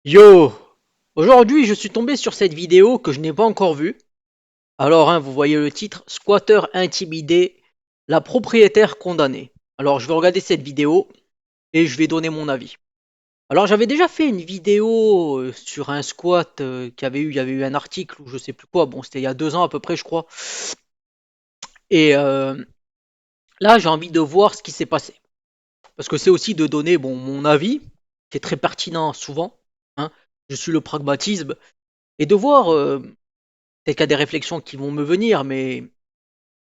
Yo! Aujourd'hui, je suis tombé sur cette vidéo que je n'ai pas encore vue. Alors, vous voyez le titre, Squatter intimidé, la propriétaire condamnée. Alors, je vais regarder cette vidéo et je vais donner mon avis. Alors, j'avais déjà fait une vidéo sur un squat il y avait eu un article ou je sais plus quoi. Bon, c'était il y a 2 ans à peu près, je crois. Et là, j'ai envie de voir ce qui s'est passé. Parce que c'est aussi de donner bon, mon avis, qui est très pertinent souvent. Hein. Je suis le pragmatisme. Et de voir peut-être qu'il y a des réflexions qui vont me venir, mais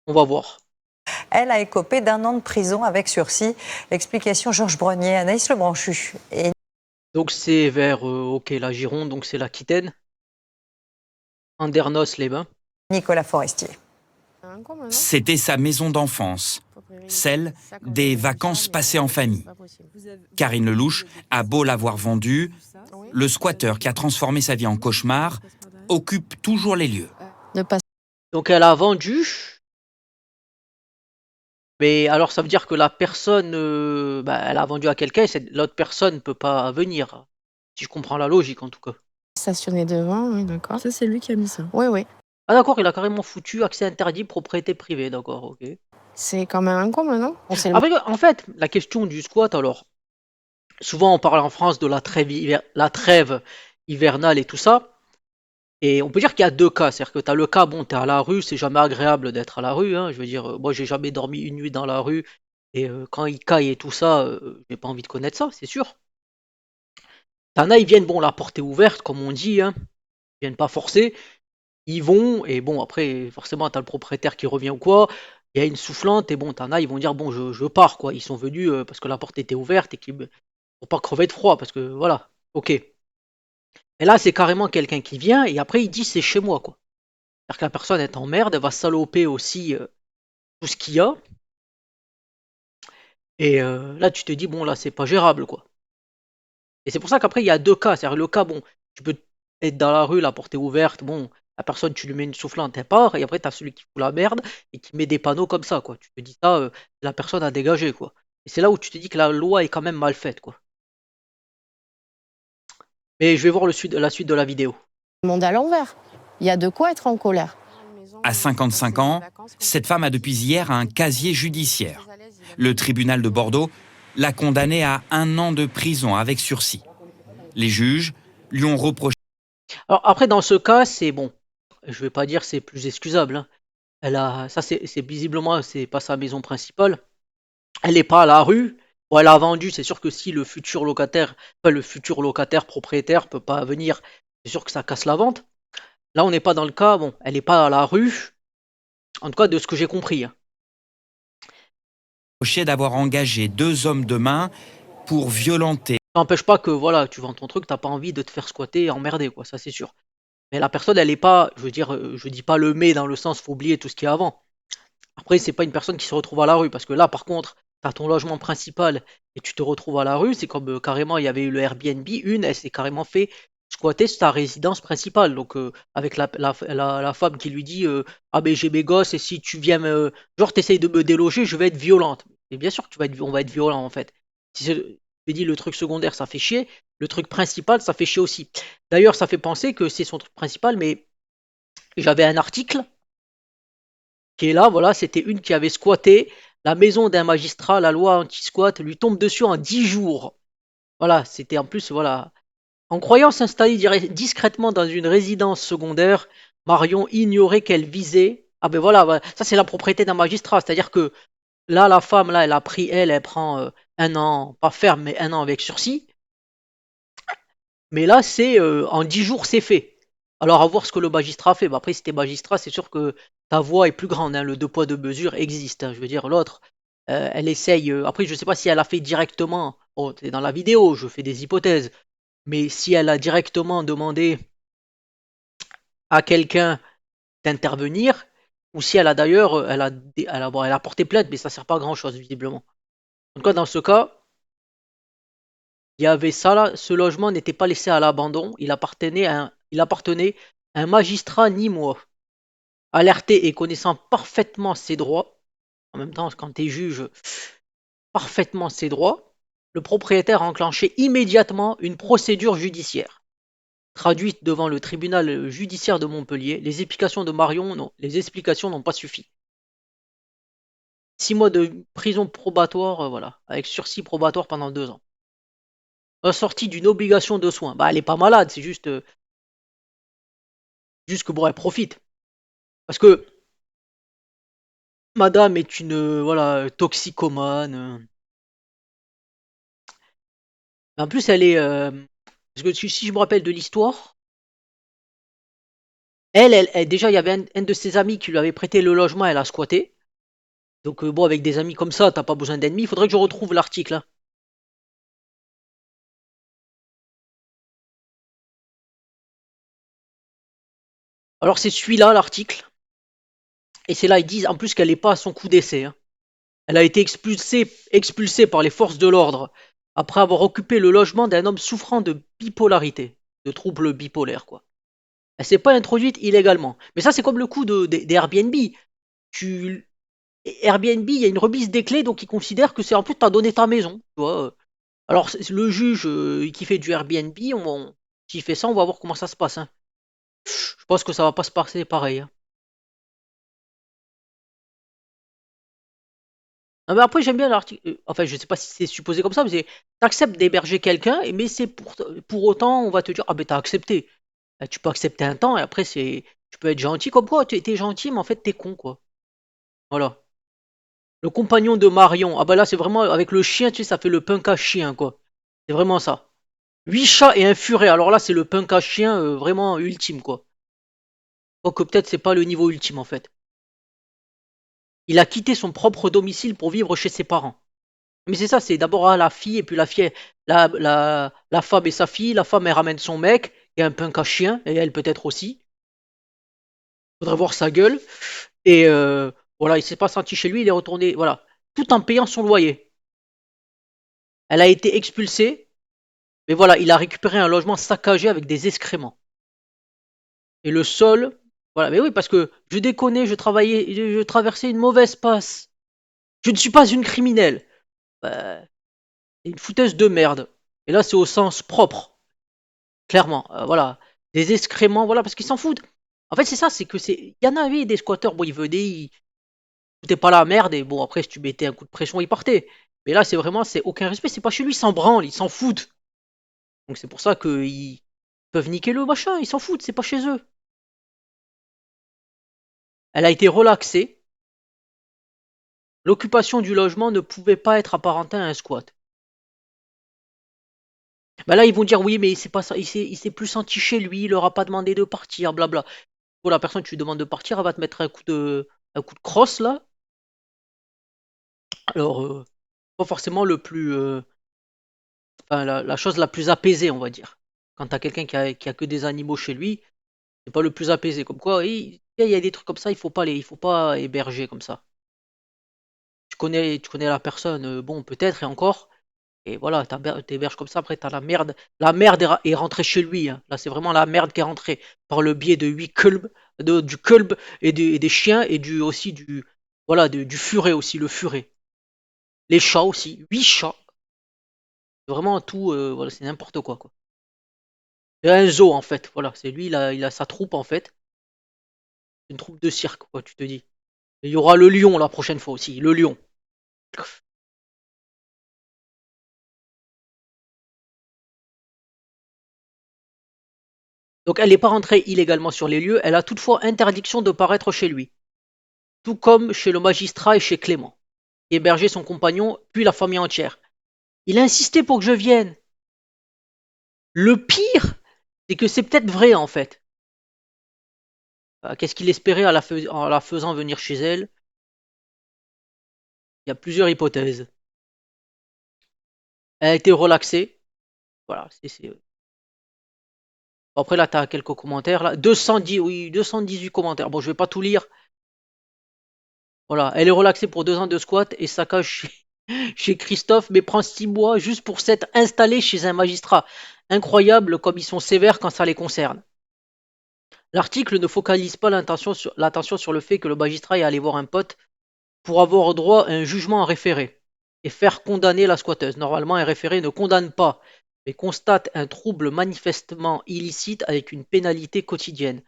on va voir. Elle a écopé d'1 an de prison avec sursis. Explication Georges Brenier, Anaïs Lebranchu et Donc c'est vers ok la Gironde, donc c'est l'Aquitaine, Andernos-les-Bains. Nicolas Forestier. C'était sa maison d'enfance, celle des vacances passées en famille. Karine Lelouch a beau l'avoir vendue, le squatteur qui a transformé sa vie en cauchemar occupe toujours les lieux. Donc elle a vendu, mais alors ça veut dire que la personne, elle a vendu à quelqu'un et l'autre personne ne peut pas venir. Si je comprends la logique en tout cas. Stationné devant, oui, d'accord. Ça, c'est lui qui a mis ça. Oui, oui. Ah d'accord, il a carrément foutu accès interdit, propriété privée, d'accord, ok. C'est quand même un comble, non? Après, en fait, la question du squat, alors, souvent on parle en France de la trêve hivernale et tout ça. Et on peut dire qu'il y a deux cas, c'est-à-dire que tu as le cas, bon, tu es à la rue, c'est jamais agréable d'être à la rue, hein, je veux dire, moi j'ai jamais dormi une nuit dans la rue, et quand il caille et tout ça, j'ai pas envie de connaître ça, c'est sûr. T'en as, ils viennent, bon, la porte est ouverte, comme on dit, hein, ils viennent pas forcer, ils vont, et bon, après, forcément, t'as le propriétaire qui revient ou quoi, il y a une soufflante, et bon, t'en as, ils vont dire, bon, je pars, quoi, ils sont venus parce que la porte était ouverte, et pour pas crever de froid, parce que voilà, ok. Et là, c'est carrément quelqu'un qui vient, et après, il dit, c'est chez moi, quoi. C'est-à-dire que la personne est en merde, elle va saloper aussi tout ce qu'il y a. Et là, tu te dis, bon, là, c'est pas gérable, quoi. Et c'est pour ça qu'après, il y a deux cas. C'est-à-dire le cas, bon, tu peux être dans la rue, la porte est ouverte, bon, la personne, tu lui mets une soufflante, elle part. Et après, t'as celui qui fout la merde et qui met des panneaux comme ça, quoi. Tu te dis ça, la personne a dégagé, quoi. Et c'est là où tu te dis que la loi est quand même mal faite, quoi. Mais je vais voir la suite de la vidéo. Le monde à l'envers. Il y a de quoi être en colère. À 55 ans, cette femme a depuis hier un casier judiciaire. Le tribunal de Bordeaux l'a condamnée à 1 an de prison avec sursis. Les juges lui ont reproché. Alors après, dans ce cas, c'est bon. Je vais pas dire c'est plus excusable, hein. Ça, c'est visiblement, c'est pas sa maison principale. Elle n'est pas à la rue. Bon, elle a vendu, c'est sûr que si le futur locataire, enfin, le futur locataire propriétaire peut pas venir, c'est sûr que ça casse la vente. Là, on n'est pas dans le cas, bon, elle n'est pas à la rue, en tout cas de ce que j'ai compris. Hein. D'avoir engagé 2 hommes de main pour violenter. Ça n'empêche pas que voilà, tu vends ton truc, t'as pas envie de te faire squatter et emmerder, quoi, ça c'est sûr. Mais la personne, elle est pas, je veux dire, je dis pas le mais dans le sens, faut oublier tout ce qu'il y a avant. Après, c'est pas une personne qui se retrouve à la rue, parce que là, par contre, t'as ton logement principal et tu te retrouves à la rue, c'est comme carrément, il y avait eu le Airbnb, elle s'est carrément fait squatter sa résidence principale. Donc, avec la femme qui lui dit ah ben j'ai mes gosses et si tu viens me. Genre, t'essayes de me déloger, je vais être violente. Et bien sûr que on va être violent en fait. Si je dis le truc secondaire, ça fait chier, le truc principal, ça fait chier aussi. D'ailleurs, ça fait penser que c'est son truc principal, mais j'avais un article qui est là, voilà, c'était une qui avait squatté la maison d'un magistrat, la loi anti-squat lui tombe dessus en 10 jours. Voilà, c'était en plus, voilà. En croyant s'installer discrètement dans une résidence secondaire, Marion ignorait qu'elle visait. Ah ben voilà, voilà. Ça c'est la propriété d'un magistrat, c'est-à-dire que là, la femme, là, elle a pris, elle prend 1 an, pas ferme, mais 1 an avec sursis. Mais là, c'est en 10 jours, c'est fait. Alors, à voir ce que le magistrat fait. Bah, après, si t'es magistrat, c'est sûr que ta voix est plus grande. Hein, le deux poids, deux mesures existe. Hein, je veux dire, l'autre, elle essaye. Après, je sais pas si elle a fait directement. Bon, c'est dans la vidéo, je fais des hypothèses. Mais si elle a directement demandé à quelqu'un d'intervenir, ou si elle a d'ailleurs, bon, elle a porté plainte, mais ça sert pas à grand chose, visiblement. En tout cas, dans ce cas, il y avait ça là, ce logement n'était pas laissé à l'abandon, il appartenait à un magistrat nîmois. Alerté et connaissant parfaitement ses droits, en même temps quand tu es juge, parfaitement ses droits, le propriétaire a enclenché immédiatement une procédure judiciaire. Traduite devant le tribunal judiciaire de Montpellier, les explications de Marion, non, les explications n'ont pas suffi. 6 mois de prison probatoire, voilà, avec sursis probatoire pendant 2 ans. Assortie d'une obligation de soins. Bah, elle est pas malade, c'est juste que bon, elle profite. Parce que madame est une, voilà, toxicomane. En plus, elle est, parce que si je me rappelle de l'histoire, déjà, il y avait un de ses amis qui lui avait prêté le logement, elle a squatté. Donc bon, avec des amis comme ça, t'as pas besoin d'ennemis. Il faudrait que je retrouve l'article, hein. Alors c'est celui-là, l'article. Et c'est là, ils disent en plus qu'elle n'est pas à son coup d'essai, hein. Elle a été expulsée par les forces de l'ordre après avoir occupé le logement d'un homme souffrant de bipolarité, de troubles bipolaires, quoi. Elle s'est pas introduite illégalement. Mais ça, c'est comme le coup des Airbnb. Tu, Airbnb, il y a une remise des clés, donc ils considèrent que c'est en plus t'as donné ta maison, tu vois. Alors le juge qui fait du Airbnb, s'il fait ça, on va voir comment ça se passe, hein. Je pense que ça va pas se passer pareil, hein. Ah, mais après, j'aime bien l'article. Enfin, je sais pas si c'est supposé comme ça, mais c'est t'acceptes d'héberger quelqu'un, mais c'est pour autant, on va te dire, ah ben t'as accepté. Tu peux accepter un temps, et après, tu peux être gentil, comme quoi, t'es gentil, mais en fait, t'es con, quoi. Voilà. Le compagnon de Marion, ah bah là, c'est vraiment, avec le chien, tu sais, ça fait le punk à chien, quoi. C'est vraiment ça. 8 chats et un furet, alors là, c'est le punk à chien, vraiment ultime, quoi. Quoique peut-être c'est pas le niveau ultime, en fait. Il a quitté son propre domicile pour vivre chez ses parents. Mais c'est ça, c'est d'abord la fille, et puis la femme et sa fille, la femme elle ramène son mec, et un punk à chien, et elle peut-être aussi. Faudrait voir sa gueule. Et voilà, il s'est pas senti chez lui, il est retourné, voilà, tout en payant son loyer. Elle a été expulsée, mais voilà, il a récupéré un logement saccagé avec des excréments. Et le sol, voilà, mais oui, parce que je déconnais, je traversais une mauvaise passe. Je ne suis pas une criminelle. Bah, c'est une fouteuse de merde. Et là, c'est au sens propre. Clairement, voilà. Des excréments, voilà, parce qu'ils s'en foutent. En fait, c'est ça, c'est que c'est. Il y en avait des squatteurs, bon, ils venaient, ils foutaient pas la merde, et bon, après, si tu mettais un coup de pression, ils partaient. Mais là, c'est vraiment, c'est aucun respect, c'est pas chez lui, ils s'en branlent, ils s'en foutent. Donc c'est pour ça qu'ils peuvent niquer le machin, ils s'en foutent, c'est pas chez eux. Elle a été relaxée. L'occupation du logement ne pouvait pas être apparentée à un squat. Bah là, ils vont dire oui, mais c'est pas ça, il s'est plus senti chez lui, il leur a pas demandé de partir, blabla. Pour la personne, tu lui demandes de partir, elle va te mettre un coup de crosse là. Alors, pas forcément enfin, la chose la plus apaisée, on va dire. Quand t'as quelqu'un qui a que des animaux chez lui, c'est pas le plus apaisé. Comme quoi, il y a des trucs comme ça, il faut pas héberger comme ça. Tu connais la personne, bon, peut-être, et encore. Et voilà, t'héberges comme ça, après t'as la merde. La merde est rentrée chez lui, hein. Là, c'est vraiment la merde qui est rentrée par le biais de 8 kulbs, du kulb et des chiens et aussi voilà, du furet aussi, le furet. Les chats aussi, 8 chats. Vraiment tout, voilà, c'est n'importe quoi, quoi. C'est un zoo en fait, voilà, c'est lui, il a sa troupe en fait. Une troupe de cirque, quoi, tu te dis. Et il y aura le lion la prochaine fois aussi, le lion. Donc elle n'est pas rentrée illégalement sur les lieux, elle a toutefois interdiction de paraître chez lui, tout comme chez le magistrat et chez Clément, qui hébergeait son compagnon, puis la famille entière. Il a insisté pour que je vienne. Le pire, c'est que c'est peut-être vrai en fait. Qu'est-ce qu'il espérait en la faisant venir chez elle? Il y a plusieurs hypothèses. Elle a été relaxée. Voilà, après là, tu as quelques commentaires. Là. 210, oui, 218 commentaires. Bon, je vais pas tout lire. Voilà, elle est relaxée pour 2 ans de squat et saccage chez Christophe, mais prend 6 mois juste pour s'être installée chez un magistrat. Incroyable comme ils sont sévères quand ça les concerne. L'article ne focalise pas l'attention sur le fait que le magistrat est allé voir un pote pour avoir droit à un jugement en référé et faire condamner la squatteuse. Normalement, un référé ne condamne pas, mais constate un trouble manifestement illicite avec une pénalité quotidienne.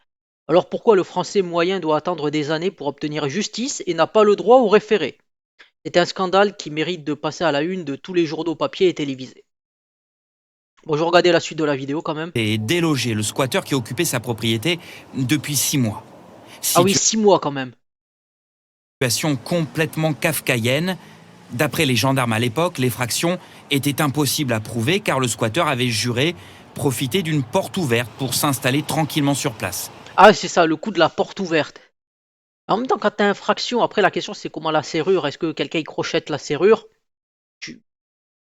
Alors pourquoi le français moyen doit attendre des années pour obtenir justice et n'a pas le droit au référé? C'est un scandale qui mérite de passer à la une de tous les journaux papier et télévisés. Bon, je vais regarder la suite de la vidéo quand même. Et déloger le squatteur qui occupait sa propriété depuis 6 mois. Ah oui, 6 mois quand même. Situation complètement kafkaïenne. D'après les gendarmes à l'époque, l'effraction était impossible à prouver car le squatteur avait juré profiter d'une porte ouverte pour s'installer tranquillement sur place. Ah, c'est ça, le coup de la porte ouverte. En même temps, quand tu as infraction, après la question c'est comment la serrure, est-ce que quelqu'un y crochette la serrure? Tu-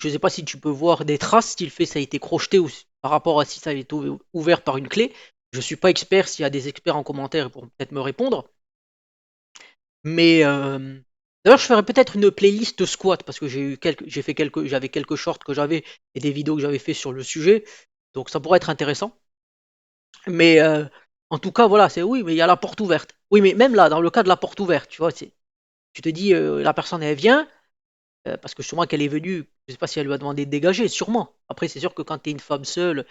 Je ne sais pas si tu peux voir des traces, si le fait ça a été crocheté ou par rapport à si ça a été ouvert par une clé. Je suis pas expert, s'il y a des experts en commentaire, ils pourront peut-être me répondre. Mais d'ailleurs, je ferai peut-être une playlist squat parce que j'avais quelques shorts que j'avais et des vidéos que j'avais fait sur le sujet, donc ça pourrait être intéressant. Mais en tout cas, voilà, c'est oui, mais il y a la porte ouverte. Oui, mais même là, dans le cas de la porte ouverte, tu vois, tu te dis, la personne elle vient parce que sûrement qu'elle est venue, je sais pas si elle lui a demandé de dégager, sûrement. Après, c'est sûr que quand tu es une femme seule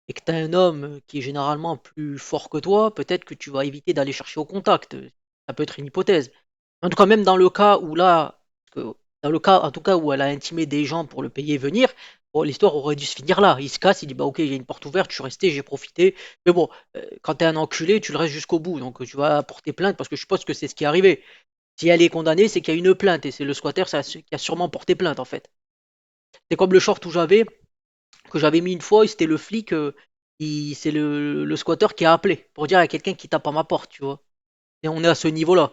et que tu as un homme qui est généralement plus fort que toi, peut-être que tu vas éviter d'aller chercher au contact. Ça peut être une hypothèse. En tout cas, même dans le cas où là, dans le cas, en tout cas où elle a intimé des gens pour le payer venir, bon, l'histoire aurait dû se finir là. Il se casse, il dit bah ok, il y a une porte ouverte, je suis resté, j'ai profité. Mais bon, quand t'es un enculé, tu le restes jusqu'au bout, donc tu vas porter plainte parce que je suppose que c'est ce qui est arrivé. Si elle est condamnée, c'est qu'il y a une plainte et c'est le squatter qui a sûrement porté plainte en fait. C'est comme le short que j'avais mis une fois, et c'était le flic, c'est le squatter qui a appelé pour dire à quelqu'un qui tape à ma porte, tu vois. Et on est à ce niveau-là.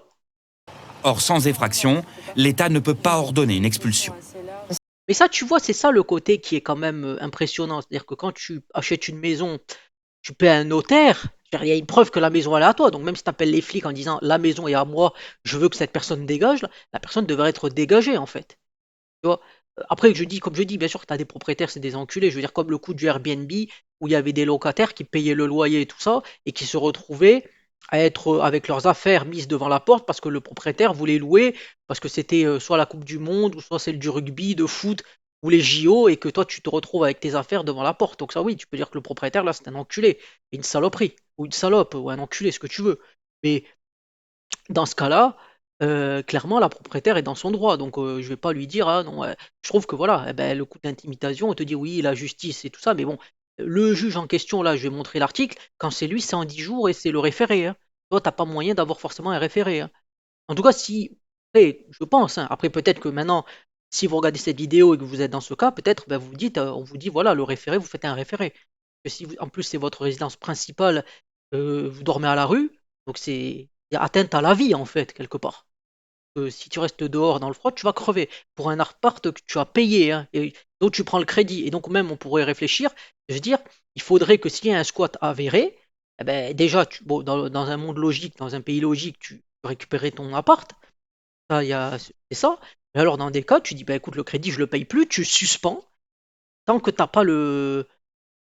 Or, sans effraction, l'État ne peut pas ordonner une expulsion. Mais ça, tu vois, c'est ça le côté qui est quand même impressionnant. C'est-à-dire que quand tu achètes une maison, tu paies un notaire. Il y a une preuve que la maison elle est à toi. Donc même si tu appelles les flics en disant la maison est à moi, je veux que cette personne dégage, la personne devrait être dégagée en fait. Tu vois. Après, comme je dis, bien sûr que tu as des propriétaires, c'est des enculés. Je veux dire, comme le coup du Airbnb, où il y avait des locataires qui payaient le loyer et tout ça, et qui se retrouvaient à être avec leurs affaires mises devant la porte parce que le propriétaire voulait louer, parce que c'était soit la Coupe du Monde, ou soit celle du rugby, de foot, ou les JO, et que toi tu te retrouves avec tes affaires devant la porte. Donc ça oui, tu peux dire que le propriétaire là c'est un enculé, et une saloperie, ou une salope, ou un enculé, ce que tu veux. Mais dans ce cas-là, clairement, la propriétaire est dans son droit. Donc, je vais pas lui dire, ah non, je trouve que voilà, eh ben, le coup d'intimidation, on te dit oui, la justice et tout ça, mais bon, le juge en question, là, je vais montrer l'article, quand c'est lui, c'est en 10 jours et c'est le référé, hein. Toi, t'as pas moyen d'avoir forcément un référé, hein. En tout cas, si, après, je pense, hein, après peut-être que maintenant, si vous regardez cette vidéo et que vous êtes dans ce cas, peut-être, ben, vous vous dites, on vous dit, voilà, le référé, vous faites un référé. Que si en plus c'est votre résidence principale, vous dormez à la rue, donc c'est atteinte à la vie en fait, quelque part. Si tu restes dehors dans le froid, tu vas crever. Pour un appart que tu as payé, hein, et donc tu prends le crédit. Et donc même on pourrait réfléchir, je veux dire, il faudrait que s'il y a un squat avéré, eh ben, déjà, bon, dans un monde logique, dans un pays logique, tu récupérais ton appart. Ça, c'est ça. Mais alors dans des cas, tu dis, bah écoute, le crédit, je le paye plus, tu suspends tant que t'as pas le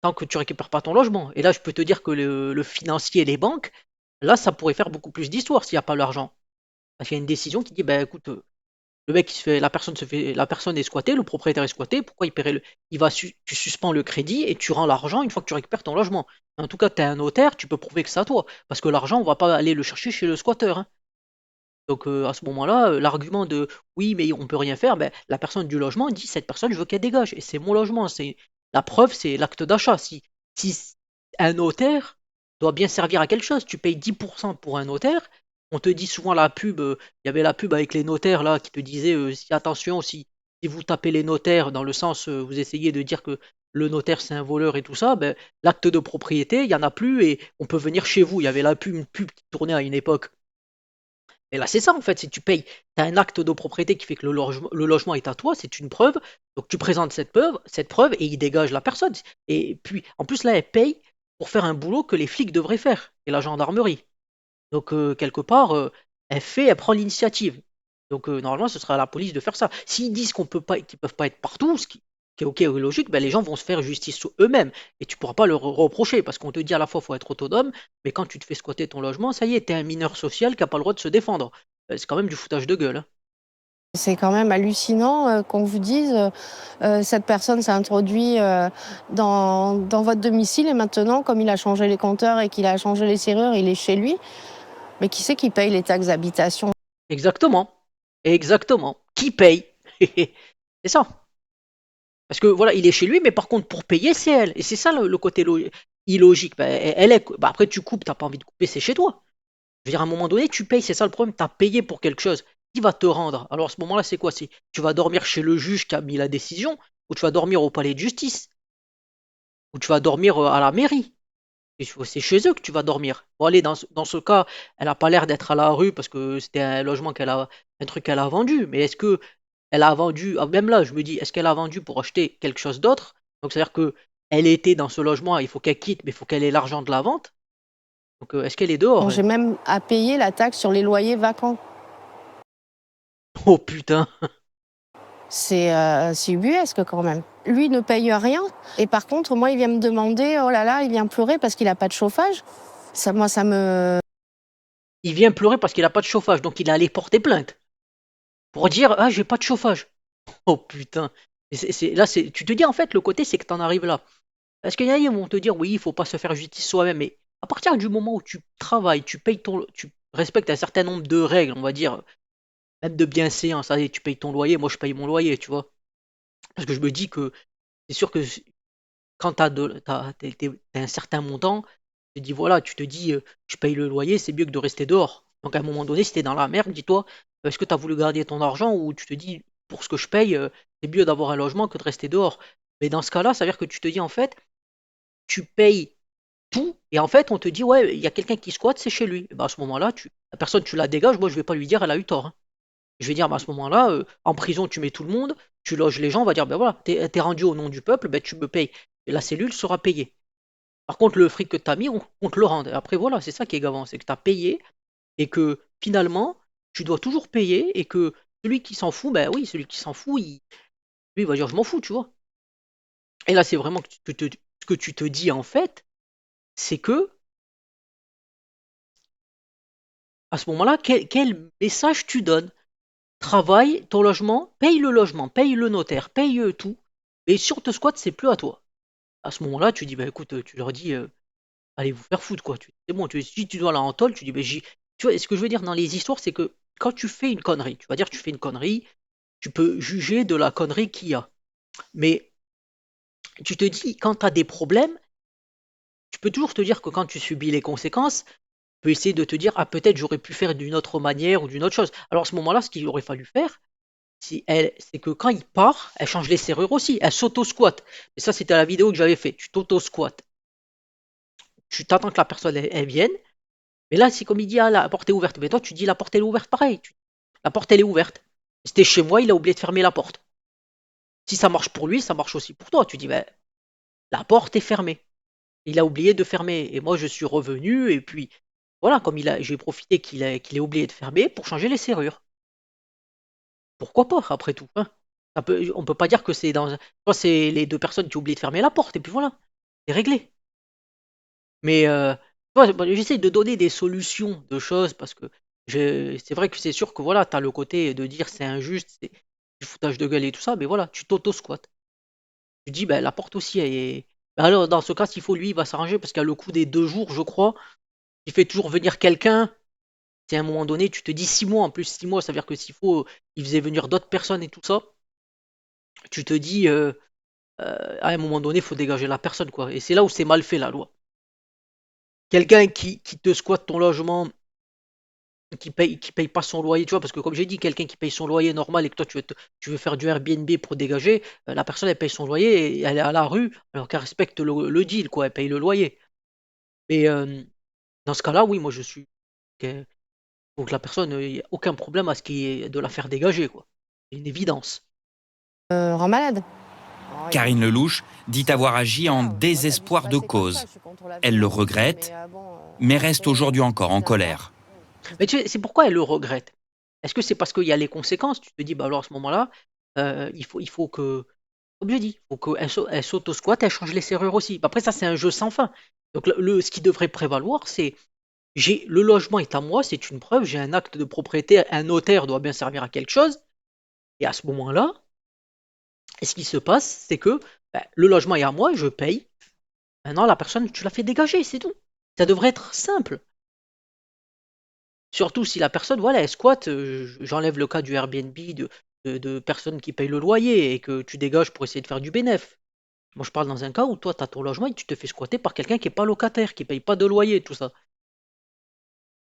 tant que tu récupères pas ton logement. Et là, je peux te dire que le financier et les banques, là, ça pourrait faire beaucoup plus d'histoire s'il n'y a pas l'argent. Parce qu'il y a une décision qui dit, ben écoute, le mec, la personne est squattée, le propriétaire est squatté, pourquoi il paierait tu suspends le crédit et tu rends l'argent une fois que tu récupères ton logement. En tout cas, tu es un notaire, tu peux prouver que c'est à toi. Parce que l'argent, on va pas aller le chercher chez le squatteur, hein. Donc à ce moment-là, l'argument de oui, mais on peut rien faire, ben, la personne du logement dit cette personne, je veux qu'elle dégage. Et c'est mon logement. La preuve, c'est l'acte d'achat. Si un notaire doit bien servir à quelque chose, tu payes 10% pour un notaire, on te dit souvent la pub, il y avait la pub avec les notaires là qui te disait si attention, si vous tapez les notaires dans le sens, vous essayez de dire que le notaire c'est un voleur et tout ça, ben, l'acte de propriété, il n'y en a plus et on peut venir chez vous. Il y avait une pub qui tournait à une époque. Et là, c'est ça en fait, si tu payes, tu as un acte de propriété qui fait que le logement est à toi, c'est une preuve. Donc tu présentes cette preuve et il dégage la personne. Et puis, en plus, là, elle paye pour faire un boulot que les flics devraient faire, et la gendarmerie. Donc, quelque part, elle prend l'initiative. Donc, normalement, ce sera à la police de faire ça. S'ils disent qu'ils peuvent pas être partout, qui est ok ou logique, ben, les gens vont se faire justice sur eux-mêmes. Et tu pourras pas leur reprocher, parce qu'on te dit à la fois faut être autonome, mais quand tu te fais squatter ton logement, ça y est, t'es un mineur social qui a pas le droit de se défendre. C'est quand même du foutage de gueule, hein. C'est quand même hallucinant qu'on vous dise cette personne s'est introduite dans votre domicile et maintenant, comme il a changé les compteurs et qu'il a changé les serrures, il est chez lui. Mais qui c'est qui paye les taxes d'habitation? Exactement. Exactement. Qui paye? C'est ça. Parce que voilà, il est chez lui, mais par contre, pour payer, c'est elle. Et c'est ça le côté illogique. Bah, elle est. Bah, après, tu coupes, t'as pas envie de couper, c'est chez toi. Je veux dire, à un moment donné, tu payes, c'est ça le problème. T'as payé pour quelque chose. Qui va te rendre? Alors à ce moment-là, c'est quoi? C'est tu vas dormir chez le juge qui a mis la décision, ou tu vas dormir au palais de justice, ou tu vas dormir à la mairie. C'est chez eux que tu vas dormir. Bon, allez, dans ce cas, elle a pas l'air d'être à la rue parce que c'était un logement un truc qu'elle a vendu. Mais est-ce que elle a vendu, même là, je me dis, est-ce qu'elle a vendu pour acheter quelque chose d'autre? Donc, c'est-à-dire que elle était dans ce logement, il faut qu'elle quitte, mais il faut qu'elle ait l'argent de la vente. Donc, est-ce qu'elle est dehors, Bon, j'ai elle? même à payer la taxe sur les loyers vacants. Oh putain! C'est ubuesque quand même. Lui ne paye rien et par contre, moi, il vient me demander, oh là là, il vient pleurer parce qu'il n'a pas de chauffage. Ça, moi, ça me... Il vient pleurer parce qu'il a pas de chauffage, donc il est allé porter plainte pour dire, ah, j'ai pas de chauffage. Oh putain! Là, tu te dis, en fait, le côté, c'est que t'en arrives là. Parce qu'il y en a qui vont te dire, oui, il faut pas se faire justice soi-même, mais à partir du moment où tu travailles, tu respectes un certain nombre de règles, on va dire, même de bienséance, allez, tu payes ton loyer, moi je paye mon loyer, tu vois. Parce que je me dis que c'est sûr que quand t'as un certain montant, tu te dis, je paye le loyer, c'est mieux que de rester dehors. Donc à un moment donné, si t'es dans la merde, dis-toi, est-ce que t'as voulu garder ton argent ou tu te dis, pour ce que je paye, c'est mieux d'avoir un logement que de rester dehors. Mais dans ce cas-là, ça veut dire que tu te dis, en fait, tu payes tout, et en fait, on te dit, ouais, il y a quelqu'un qui squatte, c'est chez lui. Et ben, à ce moment-là, la personne, tu la dégages, moi, je vais pas lui dire, elle a eu tort, hein. Je vais dire, bah, à ce moment-là, en prison, tu mets tout le monde, tu loges les gens, on va dire, ben voilà, t'es rendu au nom du peuple, ben tu me payes. Et la cellule sera payée. Par contre, le fric que tu as mis, on te le rend. Et après, voilà, c'est ça qui est gavant, c'est que tu as payé, et que finalement, tu dois toujours payer, et que celui qui s'en fout, ben oui, celui qui s'en fout, lui, il va dire, je m'en fous, tu vois. Et là, c'est vraiment ce que tu te dis, en fait, c'est que, à ce moment-là, quel message tu donnes? Travaille ton logement, paye le notaire, paye tout. Et sur te squat, c'est plus à toi. À ce moment-là, tu dis, bah écoute, tu leur dis, allez vous faire foutre, quoi. C'est bon, si tu dois la en tôle, tu dis, bah tu vois, ce que je veux dire dans les histoires, c'est que quand tu fais une connerie, tu vas dire, tu fais une connerie, tu peux juger de la connerie qu'il y a. Mais tu te dis, quand tu as des problèmes, tu peux toujours te dire que quand tu subis les conséquences, tu peux essayer de te dire, ah peut-être j'aurais pu faire d'une autre manière ou d'une autre chose. Alors à ce moment-là, ce qu'il aurait fallu faire, c'est que quand il part, elle change les serrures aussi, elle s'auto-squatte. Et ça, c'était la vidéo que j'avais fait. Tu t'auto-squattes. Tu t'attends que la personne elle vienne. Mais là, c'est comme il dit, ah, la porte est ouverte. Mais toi, tu dis, la porte elle est ouverte pareil. La porte elle est ouverte. C'était chez moi, il a oublié de fermer la porte. Si ça marche pour lui, ça marche aussi pour toi. Tu dis, ben, la porte est fermée. Il a oublié de fermer. Et moi, je suis revenu. Et puis, voilà, j'ai profité qu'il ait oublié de fermer pour changer les serrures. Pourquoi pas, après tout, hein. On peut pas dire que c'est les deux personnes qui ont oublié de fermer la porte, et puis voilà, c'est réglé. Mais j'essaie de donner des solutions de choses parce que c'est vrai que c'est sûr que voilà, tu as le côté de dire c'est injuste, c'est du foutage de gueule et tout ça, mais voilà, tu t'auto-squattes. Tu dis, ben, la porte aussi, elle est. Ben alors, dans ce cas, s'il faut, lui, il va s'arranger parce qu'à le coup des 2 jours, je crois, il fait toujours venir quelqu'un. C'est à un moment donné, tu te dis 6 mois, en plus 6 mois, ça veut dire que s'il faut, il faisait venir d'autres personnes et tout ça, tu te dis, à un moment donné, il faut dégager la personne, quoi. Et c'est là où c'est mal fait, la loi. Quelqu'un qui te squatte ton logement, qui paye pas son loyer, tu vois, parce que comme j'ai dit, quelqu'un qui paye son loyer normal et que toi tu veux faire du Airbnb pour dégager, la personne elle paye son loyer et elle est à la rue alors qu'elle respecte le deal, quoi, elle paye le loyer. Mais dans ce cas-là, oui, moi je suis. Donc la personne, il n'y a aucun problème à ce qu'il y ait de la faire dégager, quoi. C'est une évidence. rend malade. Karine Lelouch dit avoir agi en désespoir de cause. Elle le regrette, mais reste aujourd'hui encore en colère. Mais tu sais, c'est pourquoi elle le regrette. Est-ce que c'est parce qu'il y a les conséquences? Tu te dis, bah alors à ce moment-là, il faut que, comme je dis, il faut qu'elle s'auto-squatte, elle change les serrures aussi. Après, ça, c'est un jeu sans fin. Donc, ce qui devrait prévaloir, c'est le logement est à moi, c'est une preuve, j'ai un acte de propriété, un notaire doit bien servir à quelque chose. Et à ce moment-là, et ce qui se passe, c'est que le logement est à moi, je paye. Maintenant, la personne, tu l'as fait dégager, c'est tout. Ça devrait être simple. Surtout si la personne, voilà, elle squatte, j'enlève le cas du Airbnb, de personnes qui payent le loyer et que tu dégages pour essayer de faire du bénéf. Moi, je parle dans un cas où toi, tu as ton logement et tu te fais squatter par quelqu'un qui n'est pas locataire, qui paye pas de loyer, tout ça.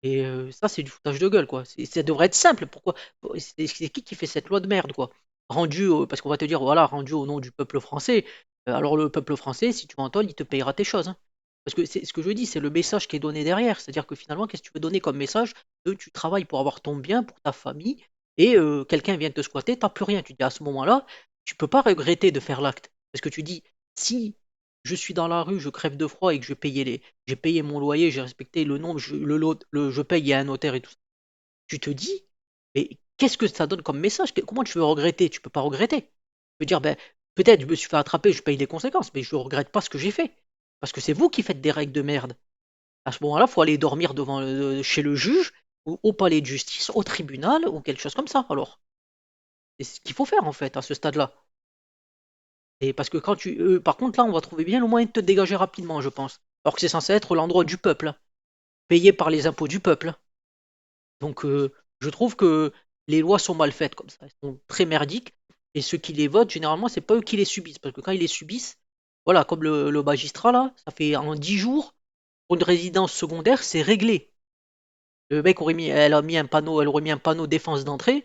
Et ça, c'est du foutage de gueule, quoi. Ça devrait être simple. Pourquoi? C'est qui fait cette loi de merde, quoi? Parce qu'on va te dire, voilà, rendu au nom du peuple français. Alors le peuple français, si tu m'entends, il te payera tes choses, hein. Parce que c'est ce que je dis, c'est le message qui est donné derrière. C'est-à-dire que finalement, qu'est-ce que tu veux donner comme message? Tu travailles pour avoir ton bien, pour ta famille, et quelqu'un vient te squatter, t'as plus rien. Tu dis à ce moment-là, tu peux pas regretter de faire l'acte. Parce que tu dis, si je suis dans la rue, je crève de froid et que j'ai payé mon loyer, j'ai respecté le nombre, je paye, il y a un notaire et tout ça. Tu te dis, mais qu'est-ce que ça donne comme message? Comment tu veux regretter? Tu peux pas regretter. Tu peux dire, ben, peut-être je me suis fait attraper, je paye les conséquences, mais je ne regrette pas ce que j'ai fait. Parce que c'est vous qui faites des règles de merde. À ce moment-là, il faut aller dormir chez le juge, ou au palais de justice, au tribunal, ou quelque chose comme ça. Alors, c'est ce qu'il faut faire en fait à ce stade-là. Et parce que par contre, là, on va trouver bien le moyen de te dégager rapidement, je pense. Alors que c'est censé être l'endroit du peuple, hein, payé par les impôts du peuple, hein. Donc, je trouve que les lois sont mal faites comme ça. Elles sont très merdiques. Et ceux qui les votent, généralement, c'est pas eux qui les subissent. Parce que quand ils les subissent, voilà, comme le magistrat, là, ça fait en 10 jours, pour une résidence secondaire, c'est réglé. Le mec elle a mis un panneau, elle aurait mis un panneau défense d'entrée.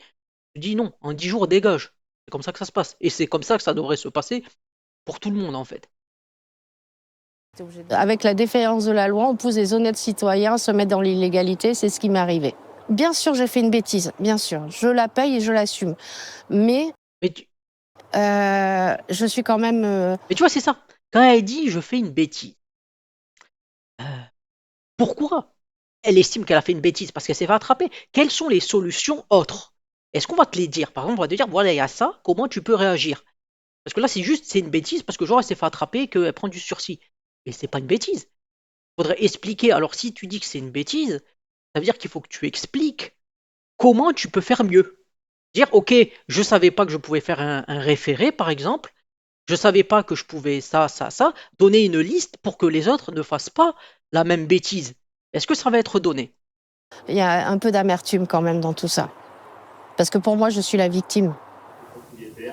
Je dis non, en 10 jours, dégage. C'est comme ça que ça se passe. Et c'est comme ça que ça devrait se passer pour tout le monde, en fait. Avec la défaillance de la loi, on pousse les honnêtes citoyens à se mettre dans l'illégalité, c'est ce qui m'est arrivé. Bien sûr, j'ai fait une bêtise, bien sûr, je la paye et je l'assume. Mais Mais tu, je suis quand même... mais tu vois, c'est ça. Quand elle dit je fais une bêtise, euh, pourquoi elle estime qu'elle a fait une bêtise? Parce qu'elle s'est fait attraper. Quelles sont les solutions autres? Est-ce qu'on va te les dire? Par exemple, on va te dire, voilà, il y a ça, comment tu peux réagir? Parce que là, c'est une bêtise parce que genre, elle s'est fait attraper et qu'elle prend du sursis. Mais c'est pas une bêtise. Il faudrait expliquer. Alors, si tu dis que c'est une bêtise, ça veut dire qu'il faut que tu expliques comment tu peux faire mieux. Dire, ok, je savais pas que je pouvais faire un référé, par exemple. Je savais pas que je pouvais ça, ça, ça. Donner une liste pour que les autres ne fassent pas la même bêtise. Est-ce que ça va être donné? Il y a un peu d'amertume quand même dans tout ça. Parce que pour moi, je suis la victime.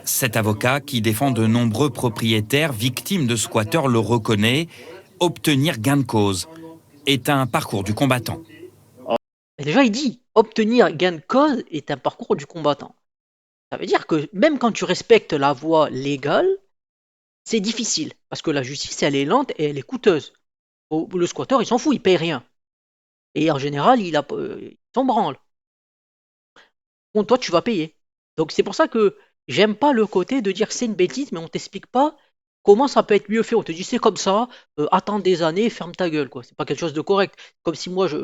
Cet avocat, qui défend de nombreux propriétaires victimes de squatteurs, le reconnaît. Obtenir gain de cause est un parcours du combattant. Et déjà, il dit, obtenir gain de cause est un parcours du combattant. Ça veut dire que même quand tu respectes la voie légale, c'est difficile. Parce que la justice, elle est lente et elle est coûteuse. Le squatteur, il s'en fout, il paye rien. Et en général, il s'en branle. Bon, toi, tu vas payer. Donc c'est pour ça que j'aime pas le côté de dire que c'est une bêtise, mais on t'explique pas comment ça peut être mieux fait. On te dit c'est comme ça, attends des années, ferme ta gueule, quoi. C'est pas quelque chose de correct. Comme si moi je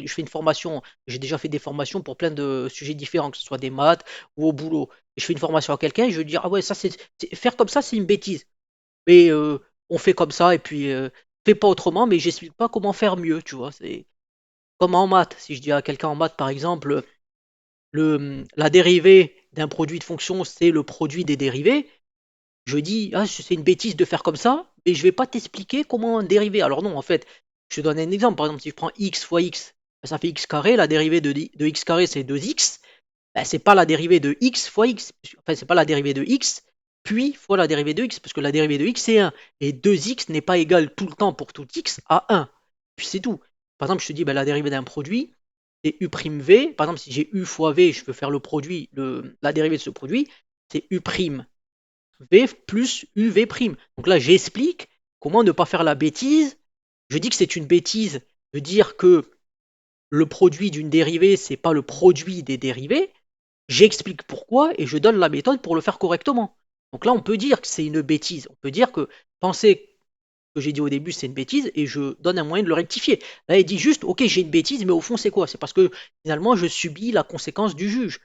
fais une formation, j'ai déjà fait des formations pour plein de sujets différents, que ce soit des maths ou au boulot. Et je fais une formation à quelqu'un et je vais lui dire ah ouais, ça faire comme ça, c'est une bêtise. Mais on fait comme ça et puis fais pas autrement, mais j'explique pas comment faire mieux, tu vois. C'est comme en maths. Si je dis à quelqu'un en maths, par exemple, la dérivée d'un produit de fonction, c'est le produit des dérivés. Je dis, ah, c'est une bêtise de faire comme ça, et je vais pas t'expliquer comment dériver. Alors non, en fait, je te donne un exemple. Par exemple, si je prends x fois x, ça fait x carré. La dérivée de x carré, c'est 2x. Ben, c'est pas la dérivée de x fois x. Enfin, c'est pas la dérivée de x, puis fois la dérivée de x, parce que la dérivée de x, c'est 1. Et 2x n'est pas égal tout le temps pour tout x à 1. Puis c'est tout. Par exemple, je te dis, ben, la dérivée d'un produit, c'est u'v. Par exemple, si j'ai u fois v, je veux faire le produit, la dérivée de ce produit, c'est u' v plus uv'. Donc là, j'explique comment ne pas faire la bêtise. Je dis que c'est une bêtise de dire que le produit d'une dérivée, c'est pas le produit des dérivés. J'explique pourquoi et je donne la méthode pour le faire correctement. Donc là, on peut dire que c'est une bêtise. On peut dire que penser que j'ai dit au début, c'est une bêtise et je donne un moyen de le rectifier. Là, il dit juste, ok, j'ai une bêtise, mais au fond, c'est quoi? C'est parce que finalement, je subis la conséquence du juge.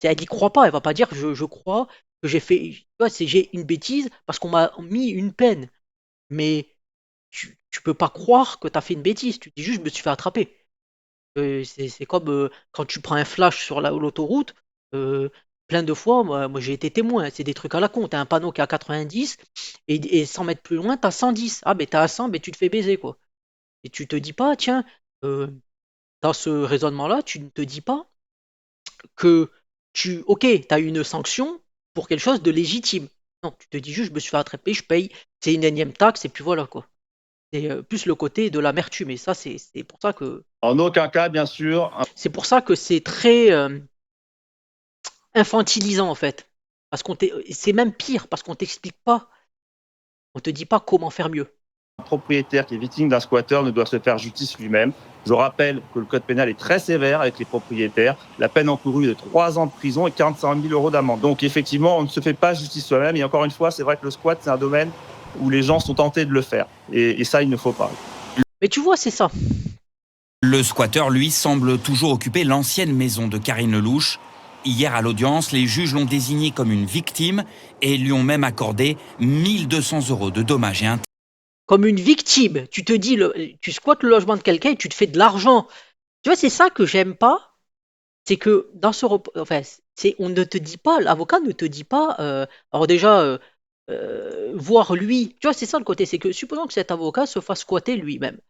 Elle n'y croit pas, elle va pas dire, je crois que j'ai fait, tu vois, j'ai une bêtise parce qu'on m'a mis une peine. Mais tu peux pas croire que tu as fait une bêtise, tu dis juste, je me suis fait attraper. C'est comme quand tu prends un flash sur l'autoroute, plein de fois, moi j'ai été témoin, c'est des trucs à la con. T'as un panneau qui est à 90 et 100 mètres plus loin, t'as 110. Ah, mais t'es à 100, mais tu te fais baiser, quoi. Et tu te dis pas, tiens, euh, dans ce raisonnement-là, tu ne te dis pas que ok, t'as une sanction pour quelque chose de légitime. Non, tu te dis juste, je me suis fait attraper, je paye, c'est une énième taxe, et puis voilà, quoi. C'est plus le côté de l'amertume, et ça, c'est pour ça que. En aucun cas, bien sûr. C'est pour ça que c'est très infantilisant, en fait. C'est même pire, parce qu'on t'explique pas, on te dit pas comment faire mieux. Un propriétaire qui est victime d'un squatteur ne doit se faire justice lui-même. Je rappelle que le code pénal est très sévère avec les propriétaires. La peine encourue est de 3 ans de prison et 45 000 euros d'amende. Donc effectivement, on ne se fait pas justice soi-même. Et encore une fois, c'est vrai que le squat, c'est un domaine où les gens sont tentés de le faire. Et ça, il ne faut pas. Mais tu vois, c'est ça. Le squatteur, lui, semble toujours occuper l'ancienne maison de Karine Lelouch. Hier, à l'audience, les juges l'ont désigné comme une victime et lui ont même accordé 1 200 euros de dommages et intérêts. Comme une victime, tu te dis, tu squattes le logement de quelqu'un et tu te fais de l'argent. Tu vois, c'est ça que j'aime pas. C'est que dans enfin, on ne te dit pas, l'avocat ne te dit pas. Alors déjà, voir lui, tu vois, c'est ça le côté, c'est que supposons que cet avocat se fasse squatter lui-même.